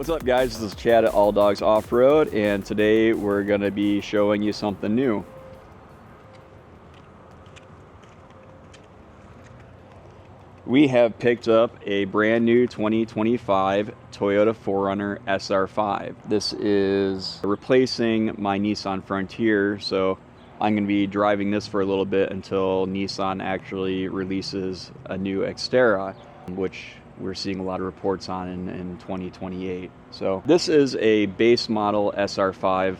What's up guys, this is Chad at All Dogs Off-Road, and today we're going to be showing you something new. We have picked up a brand new 2025 Toyota 4Runner SR5. This is replacing my Nissan Frontier, so I'm going to be driving this for a little bit until Nissan actually releases a new Xterra, which we're seeing a lot of reports on in 2028. So this is a base model SR5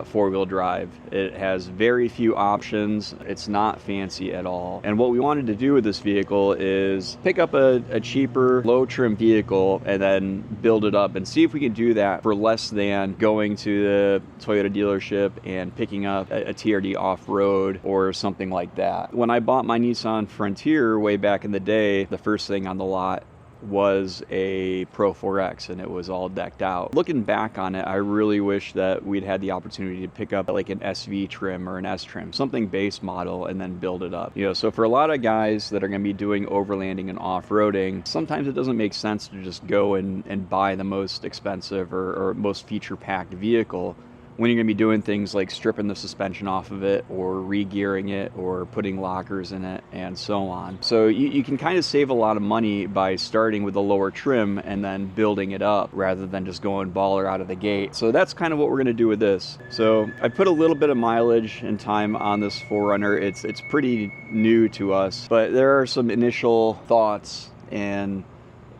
four-wheel drive. It has very few options. It's not fancy at all. And what we wanted to do with this vehicle is pick up a cheaper, low-trim vehicle and then build it up and see if we can do that for less than going to the Toyota dealership and picking up a TRD off-road or something like that. When I bought my Nissan Frontier way back in the day, the first thing on the lot was a Pro 4X, and it was all decked out. Looking back on it, I really wish that we'd had the opportunity to pick up like an SV trim or an S trim, something base model, and then build it up. You know, so for a lot of guys that are going to be doing overlanding and off-roading, sometimes it doesn't make sense to just go and buy the most expensive or most feature-packed vehicle when you're going to be doing things like stripping the suspension off of it or re-gearing it or putting lockers in it and so on. So you can kind of save a lot of money by starting with a lower trim and then building it up rather than just going baller out of the gate. So that's kind of what we're going to do with this. So I put a little bit of mileage and time on this 4Runner. It's pretty new to us, but there are some initial thoughts and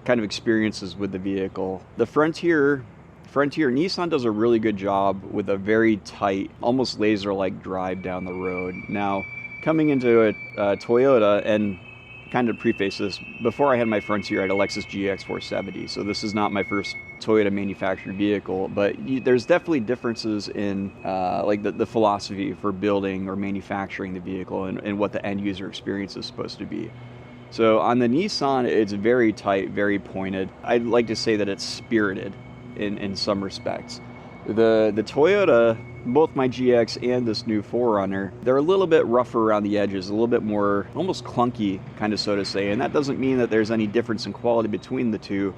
kind of experiences with the vehicle. The Frontier, Nissan does a really good job with a very tight, almost laser-like drive down the road. Now, coming into a Toyota, and kind of preface this, before I had my Frontier, I had a Lexus GX 470, so this is not my first Toyota manufactured vehicle, but there's definitely differences in like the philosophy for building or manufacturing the vehicle and what the end user experience is supposed to be. So on the Nissan, it's very tight, very pointed. I'd like to say that it's spirited in some respects. The Toyota, both my GX and this new 4Runner, they're a little bit rougher around the edges, a little bit more almost clunky, kind of so to say, and that doesn't mean that there's any difference in quality between the two,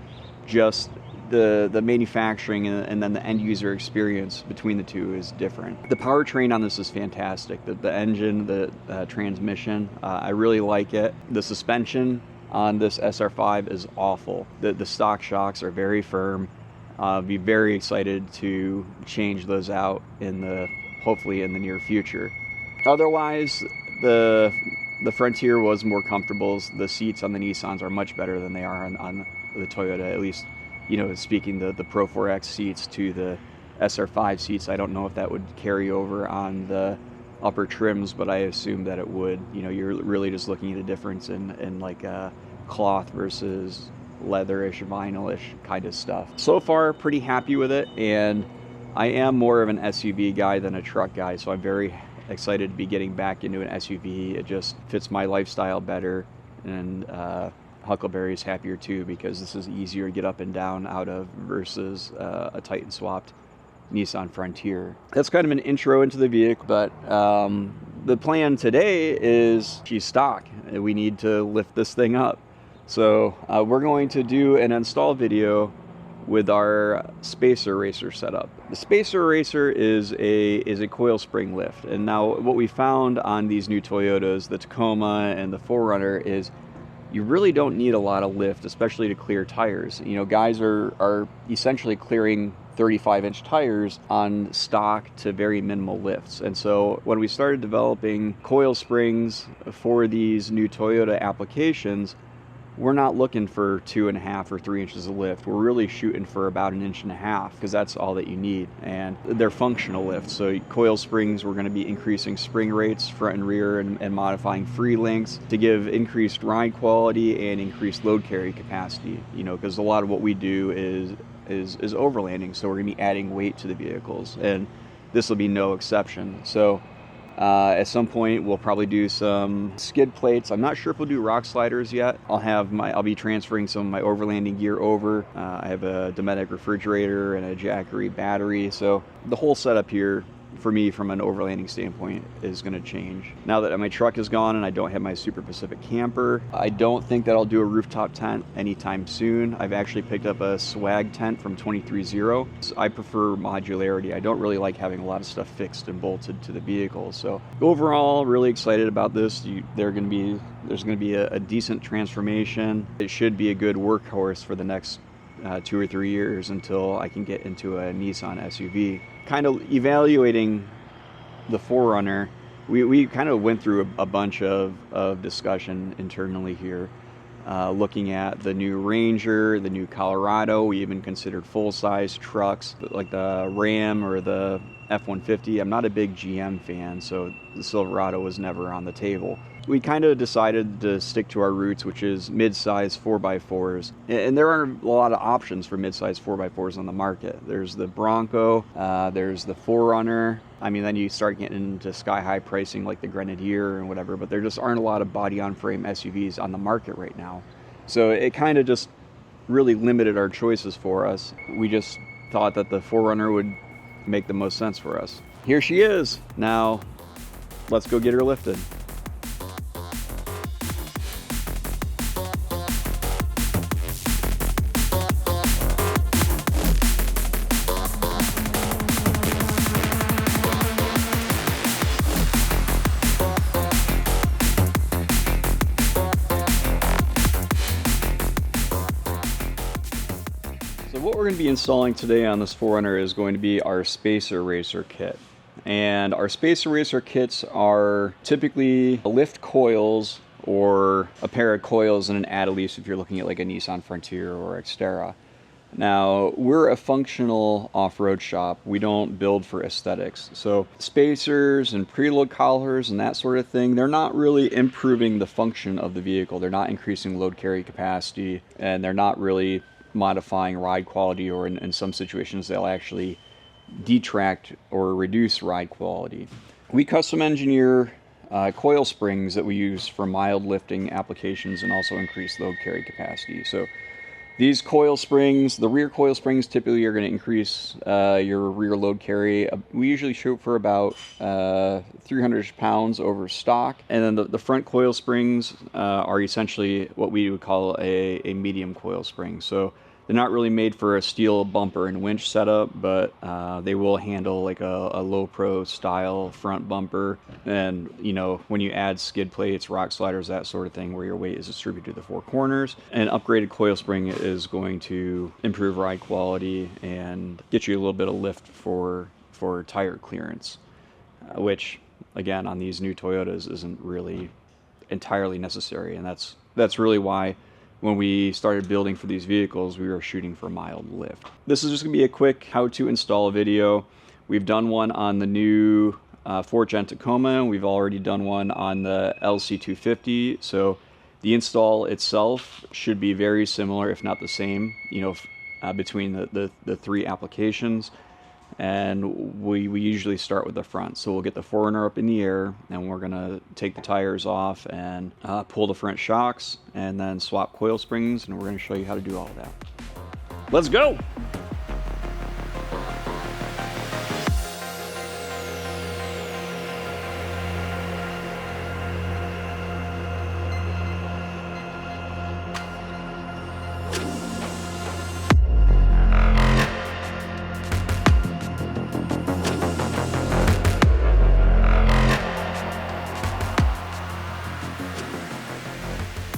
just the manufacturing and then the end user experience between the two is different. The powertrain on this is fantastic. The engine, the transmission, I really like it. The suspension on this SR5 is awful. The stock shocks are very firm. Be very excited to change those out hopefully in the near future. Otherwise, the Frontier was more comfortable. The seats on the Nissans are much better than they are on the Toyota, at least, you know, speaking the Pro 4X seats to the SR5 seats. I don't know if that would carry over on the upper trims, but I assume that it would. You know, you're really just looking at a difference in like cloth versus leatherish, vinylish kind of stuff. So far, pretty happy with it, and I am more of an SUV guy than a truck guy, so I'm very excited to be getting back into an SUV. It just fits my lifestyle better, and Huckleberry's happier too because this is easier to get up and down out of versus a Titan swapped Nissan Frontier. That's kind of an intro into the vehicle, but the plan today is she's stock. We need to lift this thing up. So we're going to do an install video with our Spacer Racer setup. The Spacer Racer is a coil spring lift, and now what we found on these new Toyotas, the Tacoma and the 4Runner, is you really don't need a lot of lift, especially to clear tires. You know, guys are essentially clearing 35-inch tires on stock to very minimal lifts. And so when we started developing coil springs for these new Toyota applications, we're not looking for 2.5 or 3 inches of lift. We're really shooting for about 1.5 inches because that's all that you need. And they're functional lifts. So coil springs, we're going to be increasing spring rates front and rear and modifying free links to give increased ride quality and increased load carry capacity. You know, because a lot of what we do is overlanding. So we're going to be adding weight to the vehicles, and this will be no exception. So at some point we'll probably do some skid plates. I'm not sure if we'll do rock sliders yet. I'll be transferring some of my overlanding gear over. I have a Dometic refrigerator and a Jackery battery, so the whole setup here for me, from an overlanding standpoint, is going to change. Now that my truck is gone and I don't have my Super Pacific camper, I don't think that I'll do a rooftop tent anytime soon. I've actually picked up a swag tent from 230. I prefer modularity. I don't really like having a lot of stuff fixed and bolted to the vehicle. So overall, really excited about this. There's going to be a decent transformation. It should be a good workhorse for the next 2 or 3 years until I can get into a Nissan SUV. Kind of evaluating the 4Runner, we kind of went through a bunch of discussion internally here, looking at the new Ranger, the new Colorado. We even considered full-size trucks like the Ram or the F-150. I'm not a big GM fan, so the Silverado was never on the table. We kind of decided to stick to our roots, which is mid-size 4x4s. And there aren't a lot of options for mid-size 4x4s on the market. There's the Bronco, there's the 4Runner. I mean, then you start getting into sky-high pricing like the Grenadier and whatever, but there just aren't a lot of body-on-frame SUVs on the market right now. So it kind of just really limited our choices for us. We just thought that the 4Runner would make the most sense for us. Here she is. Now, let's go get her lifted. So what we're going to be installing today on this 4Runner is going to be our Space Eraser kit. And our Space Eraser kits are typically lift coils or a pair of coils and an add-a-lease if you're looking at like a Nissan Frontier or Xterra. Now, we're a functional off-road shop. We don't build for aesthetics. So spacers and preload collars and that sort of thing, they're not really improving the function of the vehicle. They're not increasing load carry capacity, and they're not really modifying ride quality, or in some situations they'll actually detract or reduce ride quality. We custom engineer coil springs that we use for mild lifting applications and also increase load carry capacity. So these coil springs, the rear coil springs, typically are going to increase your rear load carry. We usually shoot for about 300 pounds over stock. And then the front coil springs are essentially what we would call a medium coil spring. So they're not really made for a steel bumper and winch setup, but they will handle like a low pro style front bumper. And you know, when you add skid plates, rock sliders, that sort of thing, where your weight is distributed to the four corners, an upgraded coil spring is going to improve ride quality and get you a little bit of lift for tire clearance, which again on these new Toyotas isn't really entirely necessary. And that's really why when we started building for these vehicles, we were shooting for mild lift. This is just going to be a quick how to install video. We've done one on the new 4th Gen Tacoma. We've already done one on the LC250. So the install itself should be very similar, if not the same, you know, between the three applications. And we usually start with the front. So we'll get the 4Runner up in the air, and we're gonna take the tires off and pull the front shocks, and then swap coil springs, and we're gonna show you how to do all of that. Let's go!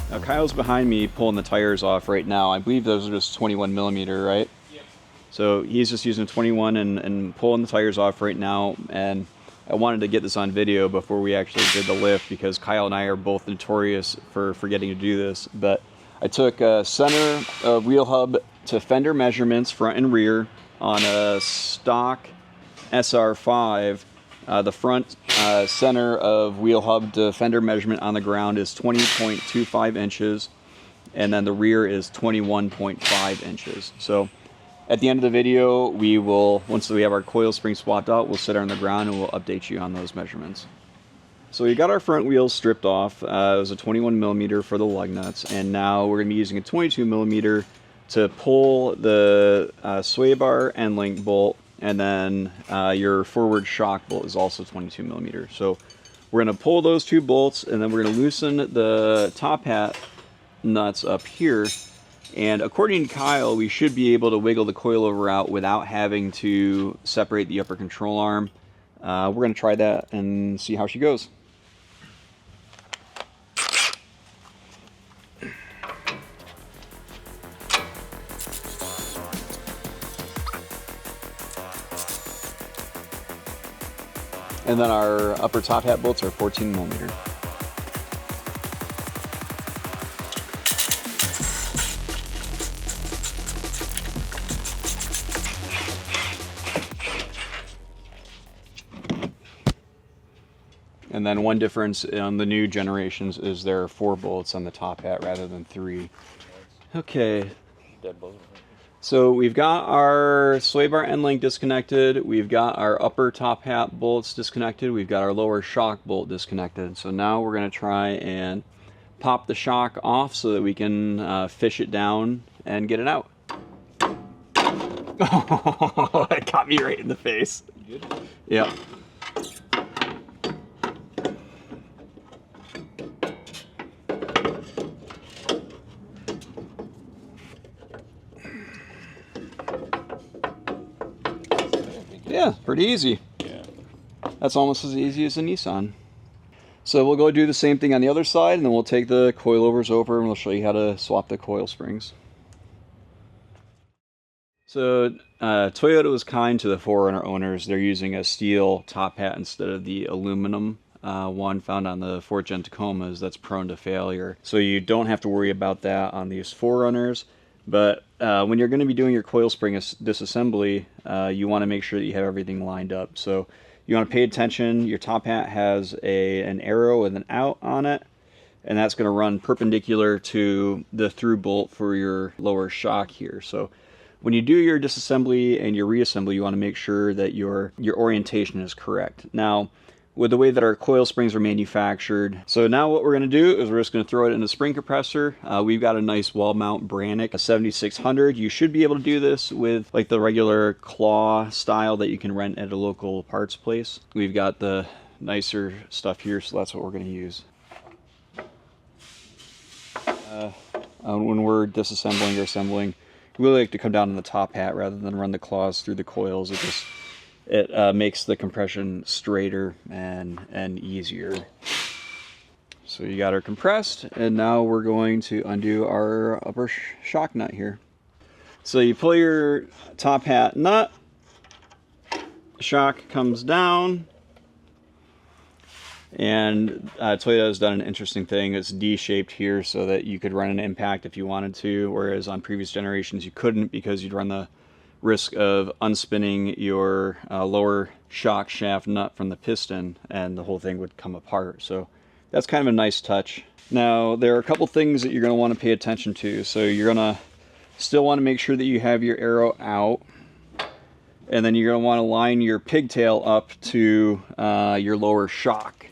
Now Kyle's behind me pulling the tires off right now. I believe those are just 21 millimeter, right? Yep. So he's just using 21 and pulling the tires off right now. And I wanted to get this on video before we actually did the lift, because Kyle and I are both notorious for forgetting to do this. But I took center of wheel hub to fender measurements, front and rear, on a stock SR5. The front center of wheel hub to fender measurement on the ground is 20.25 inches, and then the rear is 21.5 inches. So at the end of the video, we will, once we have our coil spring swapped out, we'll sit on the ground and we'll update you on those measurements. So we got our front wheels stripped off. It was a 21 millimeter for the lug nuts, and now we're going to be using a 22 millimeter to pull the sway bar end link bolt and then your forward shock bolt is also 22 millimeters. So we're going to pull those 2 bolts, and then we're going to loosen the top hat nuts up here. And according to Kyle, we should be able to wiggle the coilover out without having to separate the upper control arm. We're going to try that and see how she goes. And then our upper top hat bolts are 14 millimeter. And then one difference on the new generations is there are 4 bolts on the top hat rather than 3. Okay. So we've got our sway bar end link disconnected, we've got our upper top hat bolts disconnected, we've got our lower shock bolt disconnected. So now we're going to try and pop the shock off so that we can fish it down and get it out. Oh, it got me right in the face. Good. Yep. Yeah, pretty easy. Yeah. That's almost as easy as a Nissan. So we'll go do the same thing on the other side, and then we'll take the coilovers over and we'll show you how to swap the coil springs. So Toyota was kind to the 4Runner owners. They're using a steel top hat instead of the aluminum one found on the 4th Gen Tacomas that's prone to failure. So you don't have to worry about that on these 4Runners. But when you're going to be doing your coil spring disassembly, you want to make sure that you have everything lined up. So you want to pay attention. Your top hat has an arrow with an out on it, and that's going to run perpendicular to the through bolt for your lower shock here. So when you do your disassembly and your reassembly, you want to make sure that your orientation is correct. Now, with the way that our coil springs are manufactured. So now what we're going to do is we're just going to throw it in a spring compressor. We've got a nice wall mount Brannick, a 7600. You should be able to do this with like the regular claw style that you can rent at a local parts place. We've got the nicer stuff here, so that's what we're going to use. When we're disassembling or assembling, we really like to come down on the top hat rather than run the claws through the coils. It makes the compression straighter and easier. So you got her compressed, and now we're going to undo our upper shock nut here. So you pull your top hat nut, shock comes down, and Toyota has done an interesting thing. It's D-shaped here so that you could run an impact if you wanted to, whereas on previous generations you couldn't because you'd run the risk of unspinning your lower shock shaft nut from the piston and the whole thing would come apart. So that's kind of a nice touch. Now there are a couple things that you're going to want to pay attention to. So you're going to still want to make sure that you have your arrow out, and then you're going to want to line your pigtail up to your lower shock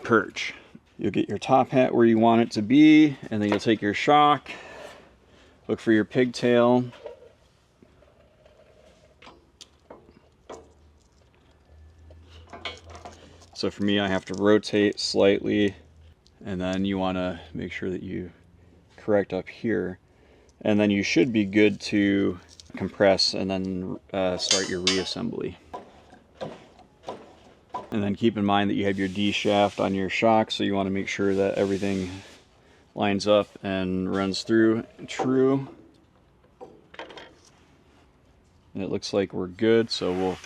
perch. You'll get your top hat where you want it to be, and then you'll take your shock, look for your pigtail, so for me I have to rotate slightly, and then you want to make sure that you correct up here, and then you should be good to compress and then start your reassembly. And then keep in mind that you have your D shaft on your shock, so you want to make sure that everything lines up and runs through true. And it looks like we're good, so we'll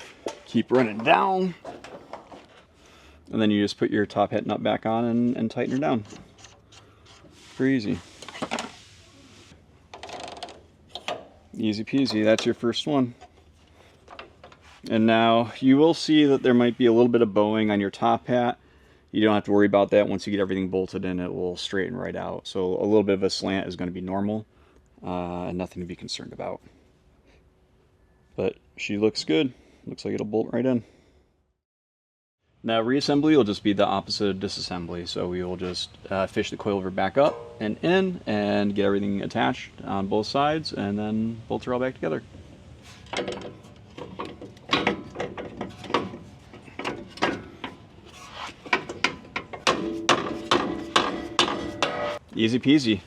keep running down. And then you just put your top hat nut back on and tighten her down. Pretty easy. Easy peasy, that's your first one. And now you will see that there might be a little bit of bowing on your top hat. You don't have to worry about that. Once you get everything bolted in, it will straighten right out. So a little bit of a slant is going to be normal, and nothing to be concerned about. But she looks good. Looks like it'll bolt right in. Now reassembly will just be the opposite of disassembly. So we will just fish the coilover back up and in and get everything attached on both sides, and then bolt her all back together. Easy peasy.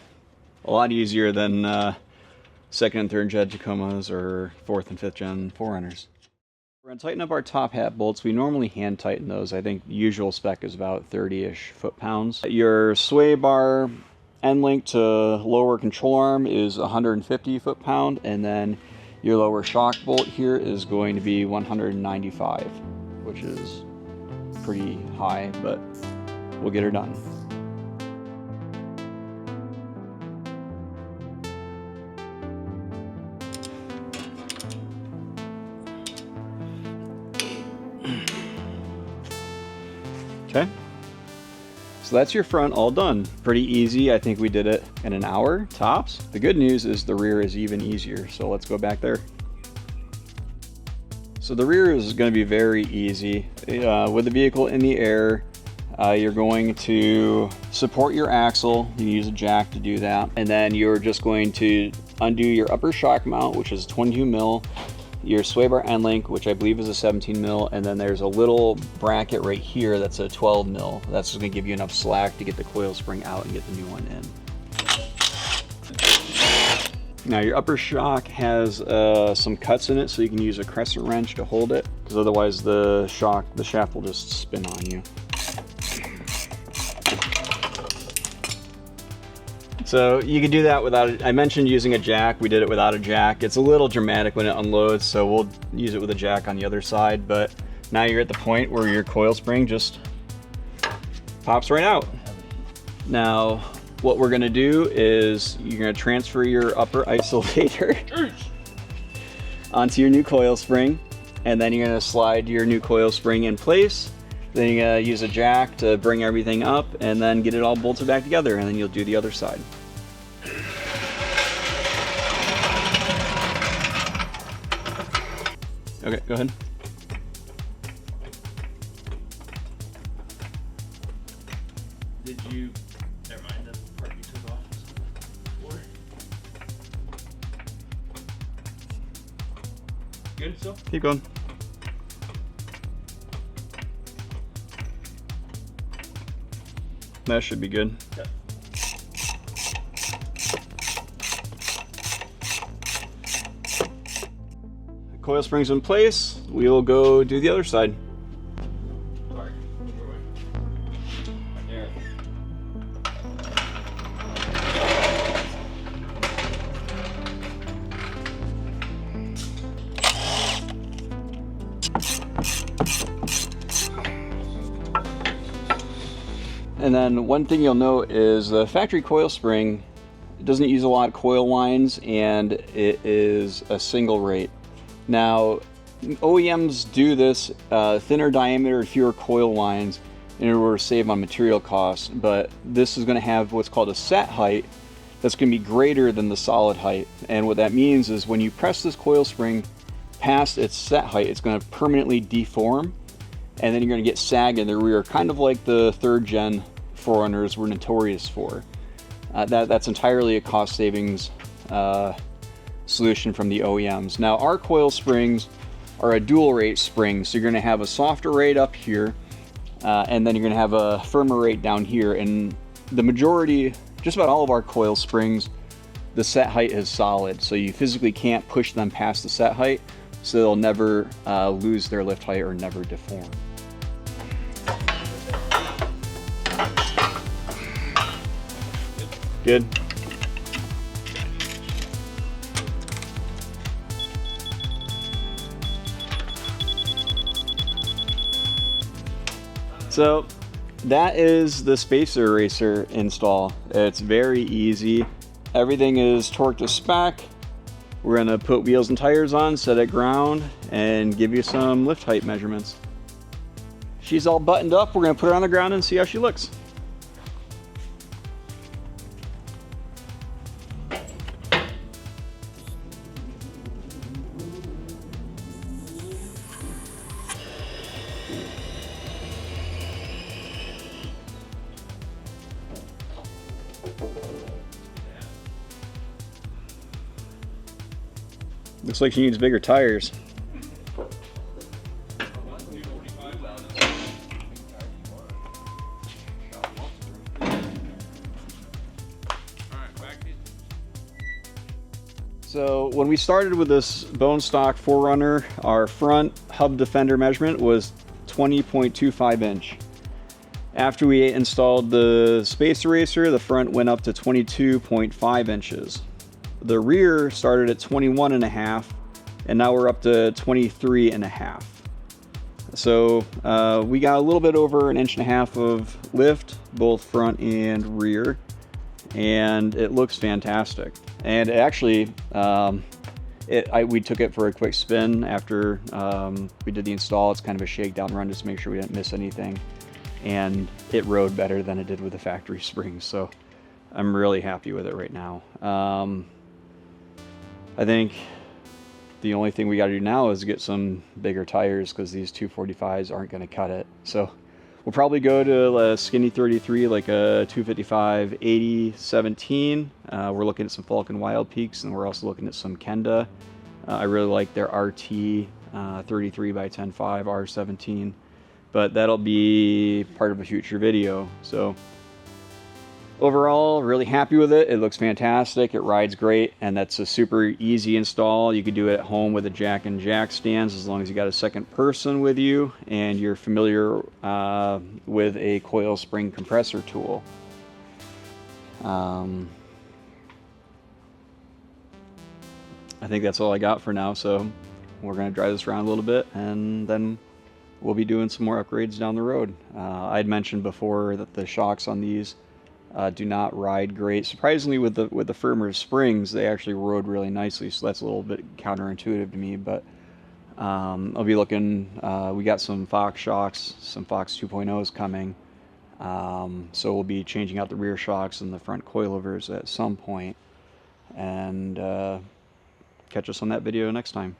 A lot easier than second and third gen Tacomas or fourth and fifth gen 4Runners. We're going to tighten up our top hat bolts. We normally hand tighten those. I think the usual spec is about 30-ish foot-pounds. Your sway bar end link to lower control arm is 150 foot-pound, and then your lower shock bolt here is going to be 195, which is pretty high, but we'll get her done. Okay, so that's your front all done. Pretty easy. I think we did it in an hour tops. The good news is the rear is even easier, so let's go back there. So the rear is going to be very easy. With the vehicle in the air, you're going to support your axle. You use a jack to do that, and then you're just going to undo your upper shock mount, which is 22 mil, your sway bar end link, which I believe is a 17 mil, and then there's a little bracket right here that's a 12 mil. That's just going to give you enough slack to get the coil spring out and get the new one in. Now your upper shock has some cuts in it, so you can use a crescent wrench to hold it, because otherwise the shaft will just spin on you. So you can do that without, I mentioned using a jack. We did it without a jack. It's a little dramatic when it unloads, so we'll use it with a jack on the other side, but now you're at the point where your coil spring just pops right out. Now, what we're gonna do is you're gonna transfer your upper isolator onto your new coil spring, and then you're gonna slide your new coil spring in place. Then you're gonna use a jack to bring everything up and then get it all bolted back together, and then you'll do the other side. Okay, go ahead. Did you, never mind, the part you took off before. Good still? Keep going. That should be good. Yep. Coil springs in place. We'll go do the other side. Right there. And then one thing you'll note is the factory coil spring doesn't use a lot of coil lines, and it is a single rate. Now, OEMs do this, thinner diameter, fewer coil lines in order to save on material costs, but this is going to have what's called a set height that's going to be greater than the solid height. And what that means is when you press this coil spring past its set height, it's going to permanently deform, and then you're going to get sag in the rear, kind of like the third gen 4Runners were notorious for. That's entirely a cost savings solution from the OEMs. Now our coil springs are a dual rate spring, so you're going to have a softer rate up here, and then you're going to have a firmer rate down here. And the majority, just about all of our coil springs, the set height is solid, so you physically can't push them past the set height, so they'll never lose their lift height or never deform. Good. So that is the spacer eraser install. It's very easy. Everything is torqued to spec. We're gonna put wheels and tires on, set it ground, and give you some lift height measurements. She's all buttoned up. We're gonna put her on the ground and see how she looks. Looks like she needs bigger tires. when we started with this bone stock 4Runner, our front hub defender measurement was 20.25 inch. After we installed the space eraser, the front went up to 22.5 inches. The rear started at 21.5, and now we're up to 23.5. So we got a little bit over 1.5 inches of lift, both front and rear, and it looks fantastic. And actually, we took it for a quick spin after we did the install. It's kind of a shakedown run just to make sure we didn't miss anything. And it rode better than it did with the factory springs. So I'm really happy with it right now. I think the only thing we got to do now is get some bigger tires because these 245s aren't going to cut it. So we'll probably go to a skinny 33, like a 255 80 17. We're looking at some Falcon Wild Peaks, and we're also looking at some Kenda. I really like their RT 33 by 10.5 R17, but that'll be part of a future video. So overall, really happy with it. It looks fantastic. It rides great, and that's a super easy install. You could do it at home with a jack and jack stands as long as you got a second person with you and you're familiar with a coil spring compressor tool. I think that's all I got for now, so we're going to drive this around a little bit, and then we'll be doing some more upgrades down the road. I'd mentioned before that the shocks on these do not ride great. Surprisingly, with the firmer springs, they actually rode really nicely, so that's a little bit counterintuitive to me. But I'll be looking. We got some Fox shocks, some Fox 2.0s coming, so we'll be changing out the rear shocks and the front coilovers at some point. And catch us on that video next time.